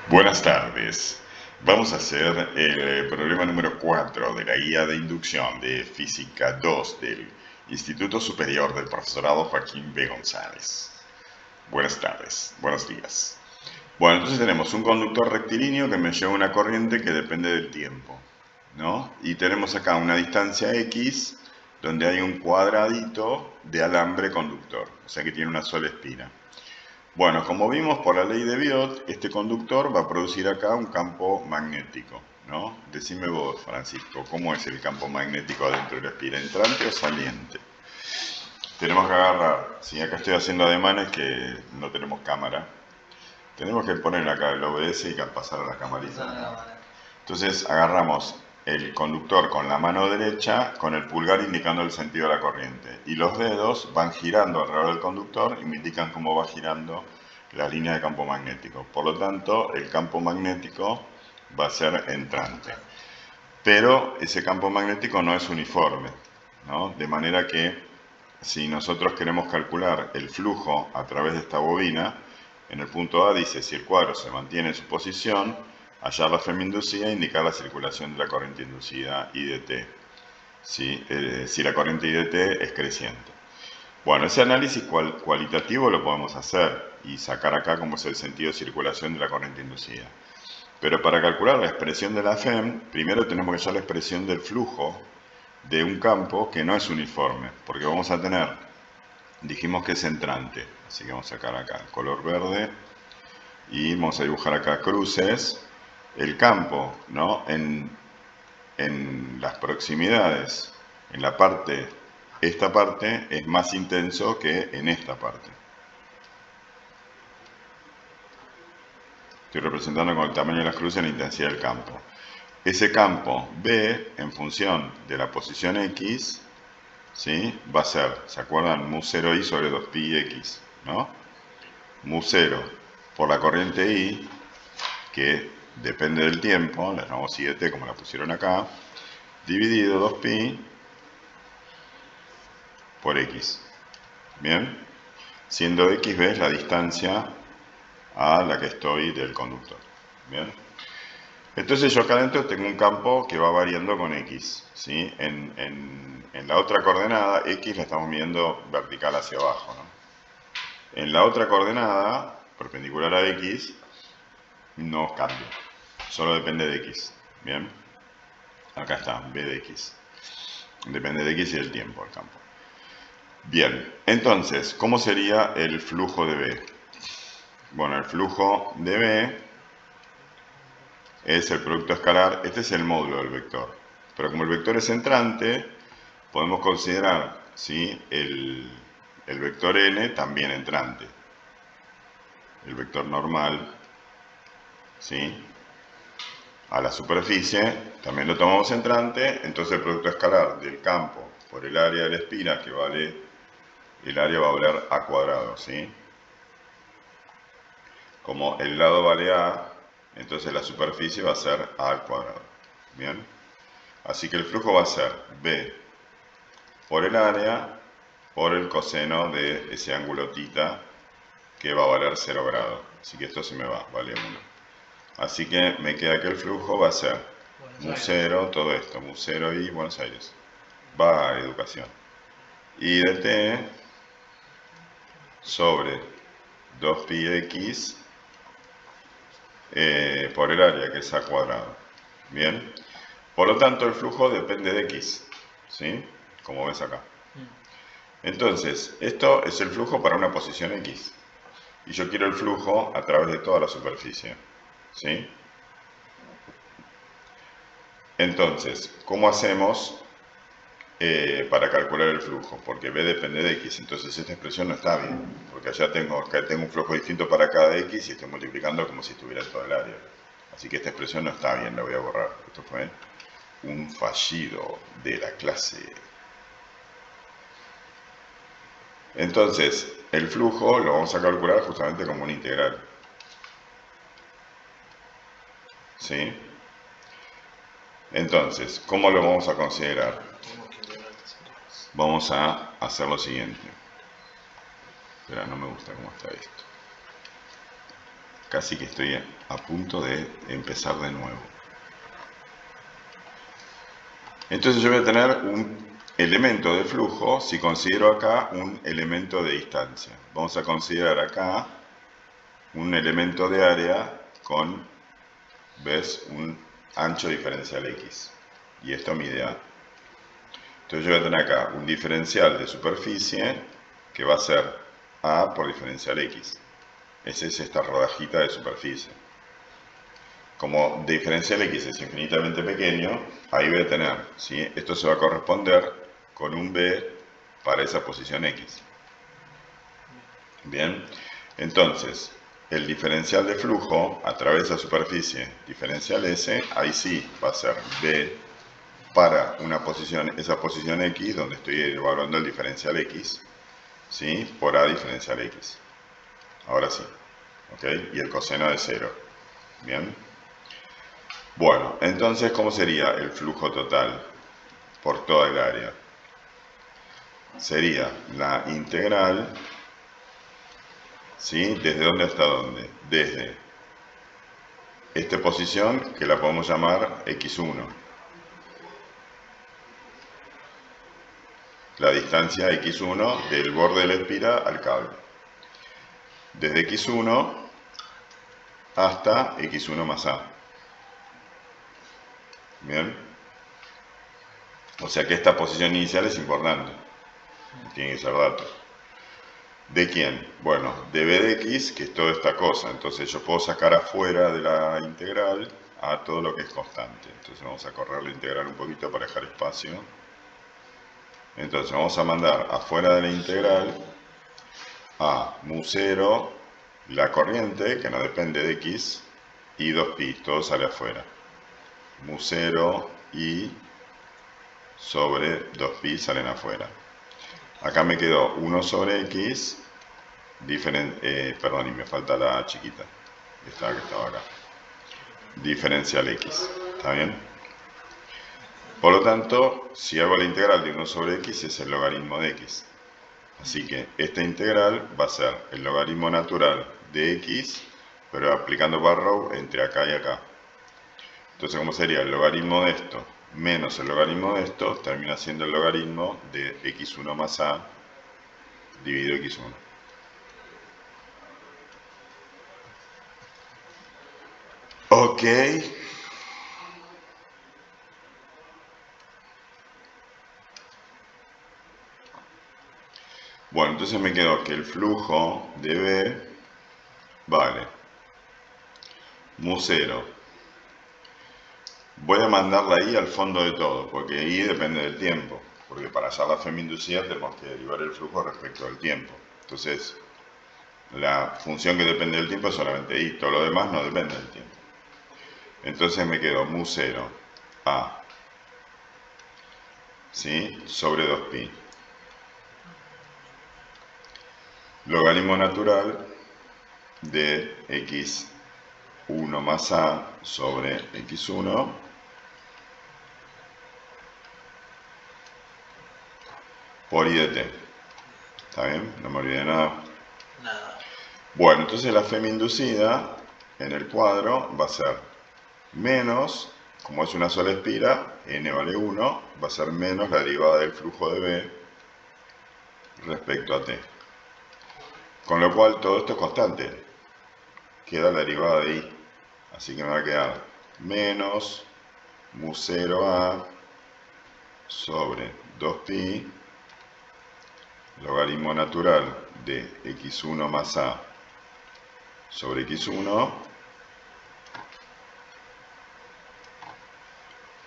Buenas tardes. Vamos a hacer el problema número 4 de la guía de inducción de Física 2 del Instituto Superior del Profesorado Joaquín B. González. Buenas tardes, buenos días. Bueno, entonces tenemos un conductor rectilíneo que me lleva una corriente que depende del tiempo, ¿no? Y tenemos acá una distancia X donde hay un cuadradito de alambre conductor, o sea que tiene una sola espina. Bueno, como vimos por la ley de Biot, este conductor va a producir acá un campo magnético, ¿no? Decime vos, Francisco, ¿cómo es el campo magnético adentro de la espira? ¿Entrante o saliente? Tenemos que agarrar, si acá estoy haciendo ademanes que no tenemos cámara, tenemos que poner acá el OBS y pasar a la camarita. Entonces agarramos el conductor con la mano derecha, con el pulgar indicando el sentido de la corriente. Y los dedos van girando alrededor del conductor y me indican cómo va girando la línea de campo magnético. Por lo tanto, el campo magnético va a ser entrante. Pero ese campo magnético no es uniforme, ¿no? De manera que si nosotros queremos calcular el flujo a través de esta bobina, en el punto A dice si el cuadro se mantiene en su posición, hallar la FEM inducida e indicar la circulación de la corriente inducida IDT, si la corriente IDT es creciente. Bueno, ese análisis cualitativo lo podemos hacer y sacar acá cómo es el sentido de circulación de la corriente inducida. Pero para calcular la expresión de la FEM, primero tenemos que hallar la expresión del flujo de un campo que no es uniforme, porque vamos a tener, dijimos que es entrante, así que vamos a sacar acá el color verde y vamos a dibujar acá cruces. El campo, ¿no? En las proximidades, en la parte, esta parte es más intenso que en esta parte. Estoy representando con el tamaño de las cruces la intensidad del campo. Ese campo B, en función de la posición X, ¿sí? Va a ser, ¿se acuerdan? Mu 0I sobre 2pi X, ¿no? Mu 0 por la corriente I, que depende del tiempo, la llamamos IDT como la pusieron acá, dividido 2pi por X. ¿Bien? Siendo X, ¿ves? La distancia a la que estoy del conductor. ¿Bien? Entonces yo acá adentro tengo un campo que va variando con X, ¿sí? En la otra coordenada, X la estamos midiendo vertical hacia abajo, ¿no? En la otra coordenada, perpendicular a X, no cambia, solo depende de X, ¿bien? Acá está, B de X. Depende de X y del tiempo, el campo. Bien, entonces, ¿cómo sería el flujo de B? Bueno, el flujo de B es el producto escalar, este es el módulo del vector. Pero como el vector es entrante, podemos considerar, ¿sí? el vector n también entrante. El vector normal, ¿sí? A la superficie también lo tomamos entrante, entonces el producto escalar del campo por el área de la espina, que vale, el área va a valer a cuadrado, ¿sí? Como el lado vale a, entonces la superficie va a ser a al cuadrado, ¿bien? Así que el flujo va a ser b por el área por el coseno de ese ángulo θ, que va a valer 0 grados. Así que esto se me va, vale 1. Así que me queda que el flujo va a ser mu 0, todo esto, mu 0 y Buenos Aires. Va a educación. Y de t sobre 2πx por el área, que es a cuadrado. Bien. Por lo tanto, el flujo depende de x, ¿sí? Como ves acá. Entonces, esto es el flujo para una posición x. Y yo quiero el flujo a través de toda la superficie, ¿sí? Entonces, ¿cómo hacemos para calcular el flujo? Porque b depende de x, entonces esta expresión no está bien, porque acá tengo un flujo distinto para cada x y estoy multiplicando como si estuviera en todo el área. Así que esta expresión no está bien, la voy a borrar. Esto fue un fallido de la clase. Entonces, el flujo lo vamos a calcular justamente como una integral, ¿sí? Entonces, ¿cómo lo vamos a considerar? Vamos a hacer lo siguiente. Espera, no me gusta cómo está esto. Casi que estoy a punto de empezar de nuevo. Entonces yo voy a tener un elemento de flujo si considero acá un elemento de distancia. Vamos a considerar acá un elemento de área con, ¿ves?, un ancho diferencial X. Y esto mide A. Entonces yo voy a tener acá un diferencial de superficie que va a ser A por diferencial X. Esa es esta rodajita de superficie. Como diferencial X es infinitamente pequeño, ahí voy a tener, ¿sí?, esto se va a corresponder con un B para esa posición X. Bien, entonces el diferencial de flujo a través de la superficie diferencial S, ahí sí va a ser B para una posición, esa posición X donde estoy evaluando el diferencial X, ¿sí?, por A diferencial X. Ahora sí, ¿ok? Y el coseno de 0. Bien. Bueno, entonces, ¿cómo sería el flujo total por toda el área? Sería la integral, ¿sí?, ¿desde dónde hasta dónde? Desde esta posición, que la podemos llamar X1. La distancia X1 del borde de la espira al cable. Desde X1 hasta X1 más A. Bien. O sea que esta posición inicial es importante. Tiene que ser dato. ¿De quién? Bueno, de B de X, que es toda esta cosa. Entonces yo puedo sacar afuera de la integral a todo lo que es constante. Entonces vamos a correr la integral un poquito para dejar espacio. Entonces vamos a mandar afuera de la integral a mu0, la corriente, que no depende de X, y 2pi, todo sale afuera. Mu0 y sobre 2pi salen afuera. Acá me quedó 1 sobre X, perdón, y me falta la chiquita, esta que estaba acá. Diferencial X, ¿está bien? Por lo tanto, si hago la integral de 1 sobre X, es el logaritmo de X. Así que esta integral va a ser el logaritmo natural de X, pero aplicando barrow entre acá y acá. Entonces, ¿cómo sería? El logaritmo de esto menos el logaritmo de esto termina siendo el logaritmo de X1 más A dividido X1. Ok. Bueno, entonces me quedó que el flujo de B vale mu0. Voy a mandarla ahí al fondo de todo, porque ahí depende del tiempo. Porque para hallar la FEM inducida tenemos que derivar el flujo respecto del tiempo. Entonces, la función que depende del tiempo es solamente I, todo lo demás no depende del tiempo. Entonces me quedo mu0 A, ¿sí?, sobre 2pi. Logaritmo natural de X1 más A sobre X1 por I de t. ¿Está bien? No me olvidé de nada. Nada. Bueno, entonces la FEM inducida en el cuadro va a ser menos, como es una sola espira, n vale 1, va a ser menos la derivada del flujo de B respecto a t. Con lo cual todo esto es constante. Queda la derivada de I. Así que me va a quedar menos mu0A sobre 2pi logaritmo natural de X1 más A sobre X1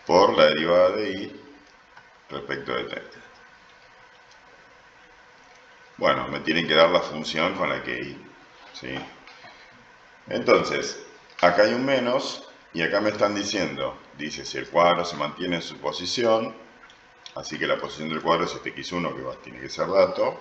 por la derivada de I respecto de t. Bueno, me tienen que dar la función con la que I, ¿sí? Entonces, acá hay un menos y acá me están diciendo, dice, si el cuadro se mantiene en su posición, así que la posición del cuadro es este X1 que tiene que ser dato,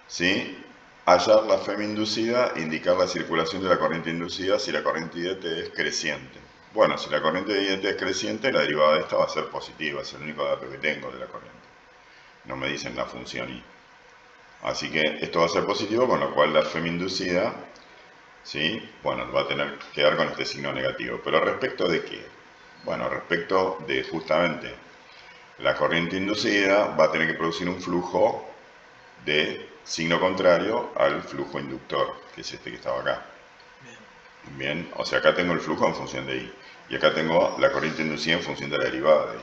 ¿sí? Hallar la FEM inducida, indicar la circulación de la corriente inducida si la corriente I de t es creciente. Bueno, si la corriente I de t es creciente, la derivada de esta va a ser positiva, es el único dato que tengo de la corriente. No me dicen la función I. Así que esto va a ser positivo, con lo cual la FEM inducida ¿sí? Bueno, va a tener que dar con este signo negativo. ¿Pero respecto de qué? Bueno, respecto de justamente la corriente inducida va a tener que producir un flujo de signo contrario al flujo inductor, que es este que estaba acá. Bien, o sea, acá tengo el flujo en función de I. Y acá tengo la corriente inducida en función de la derivada de I.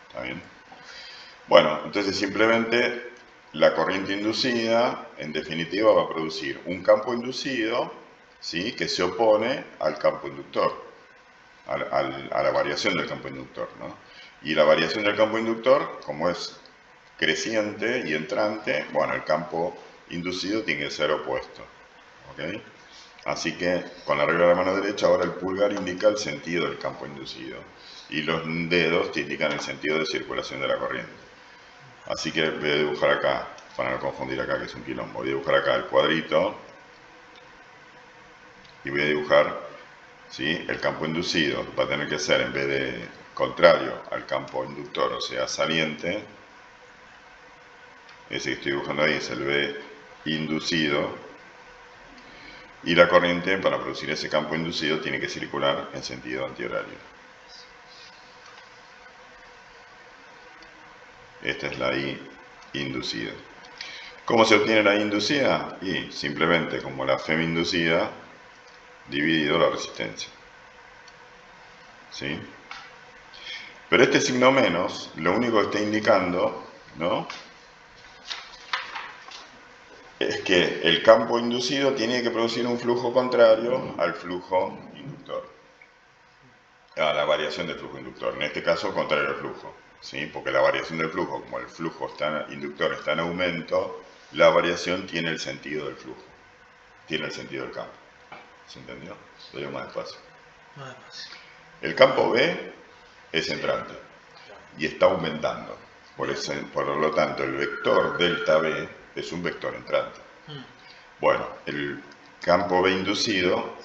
¿Está bien? Bueno, entonces simplemente la corriente inducida, en definitiva, va a producir un campo inducido, ¿sí?, que se opone al campo inductor, a la variación del campo inductor, ¿no? Y la variación del campo inductor, como es creciente y entrante, bueno, el campo inducido tiene que ser opuesto. ¿Ok? Así que con la regla de la mano derecha, ahora el pulgar indica el sentido del campo inducido y los dedos te indican el sentido de circulación de la corriente. Así que voy a dibujar acá, para no confundir acá que es un quilombo, voy a dibujar acá el cuadrito y voy a dibujar, ¿sí?, el campo inducido. Va a tener que ser, en vez de contrario al campo inductor, o sea, saliente, ese que estoy dibujando ahí es el B inducido, y la corriente, para producir ese campo inducido, tiene que circular en sentido antihorario. Esta es la I inducida. ¿Cómo se obtiene la I inducida? Y simplemente como la FEM inducida dividido la resistencia. ¿Sí? Pero este signo menos, lo único que está indicando, ¿no?, es que el campo inducido tiene que producir un flujo contrario al flujo inductor, a la variación del flujo inductor. En este caso, contrario al flujo, ¿sí? Porque la variación del flujo, como el flujo inductor está en aumento, la variación tiene el sentido del flujo, tiene el sentido del campo. ¿Se entendió? Lo digo más despacio. El campo B es entrante y está aumentando. Por lo tanto, el vector delta B es un vector entrante. Bueno, el campo B inducido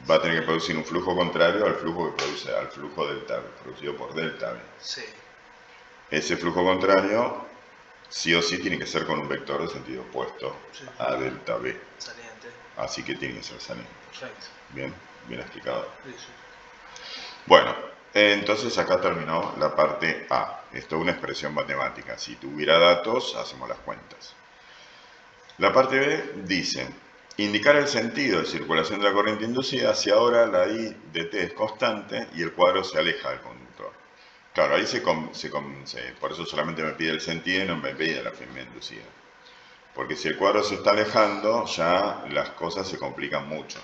va a tener que producir un flujo contrario al flujo que produce, al flujo delta B, producido por delta B. Sí. Ese flujo contrario, sí o sí, tiene que ser con un vector de sentido opuesto a delta B. Saliente. Así que tiene que ser saliente. Perfecto. Bien, bien explicado. Sí, sí. Bueno, entonces acá terminó la parte A. Esto es una expresión matemática. Si tuviera datos, hacemos las cuentas. La parte B dice: indicar el sentido de circulación de la corriente inducida si ahora la I de T es constante y el cuadro se aleja del conductor. Claro, ahí por eso solamente me pide el sentido y no me pide la FEM inducida. Porque si el cuadro se está alejando, ya las cosas se complican mucho,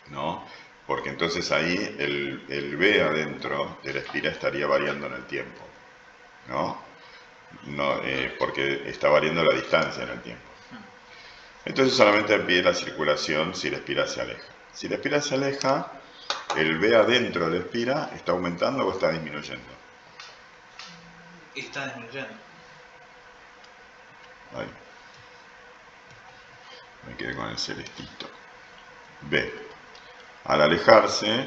¿no? Porque entonces ahí el B adentro de la espira estaría variando en el tiempo, ¿no? Porque está variando la distancia en el tiempo. Entonces solamente pide la circulación si la espira se aleja. Si la espira se aleja, el B adentro de la espira está aumentando o está disminuyendo. Está disminuyendo. Ahí. Me quedé con el celestito. B. Al alejarse,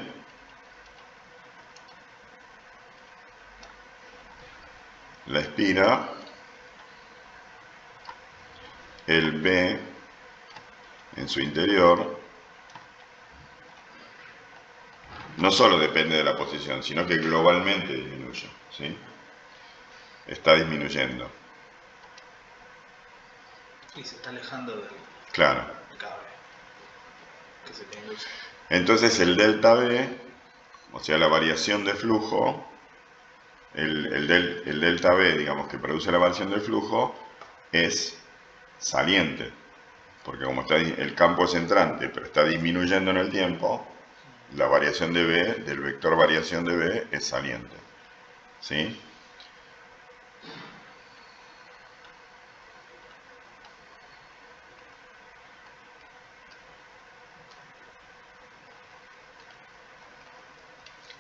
la espira, el B en su interior no solo depende de la posición, sino que globalmente disminuye, ¿sí? Está disminuyendo. Y se está alejando del cable. Que se te induce. Entonces el delta B, o sea, la variación de flujo, el delta B, digamos, que produce la variación del flujo, es saliente. Porque como el campo es entrante, pero está disminuyendo en el tiempo, la variación de B, del vector variación de B, es saliente. ¿Sí?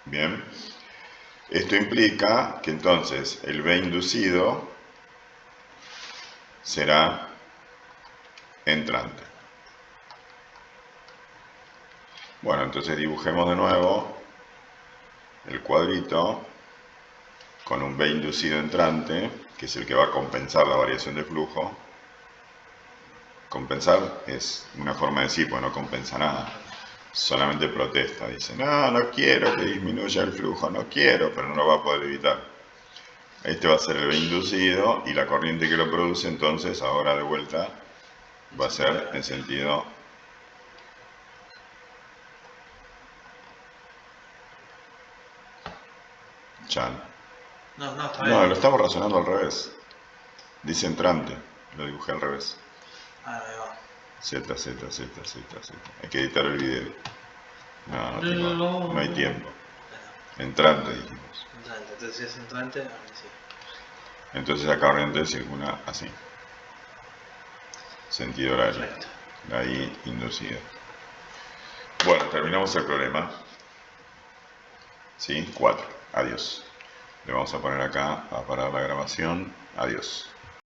Bien. Esto implica que entonces el B inducido será entrante. Bueno, entonces dibujemos de nuevo el cuadrito con un B inducido entrante, que es el que va a compensar la variación de flujo. Compensar es una forma de decir, pues no compensa nada. Solamente protesta, dice, no quiero que disminuya el flujo, no quiero, pero no lo va a poder evitar. Este va a ser el B inducido y la corriente que lo produce, entonces ahora de vuelta va a ser en sentido chan. No, está No, bien. lo estamos razonando al revés. Dice entrante, lo dibujé al revés. Ahí va. Z. Hay que editar el video. No hay tiempo. Entrante, dijimos. Entrante, entonces si es entrante, ahora sí. Entonces la corriente circula así. Sentido horario. Perfecto. Ahí inducida. Bueno, terminamos el problema. ¿Sí? 4. Adiós. Le vamos a poner acá a parar la grabación. Adiós.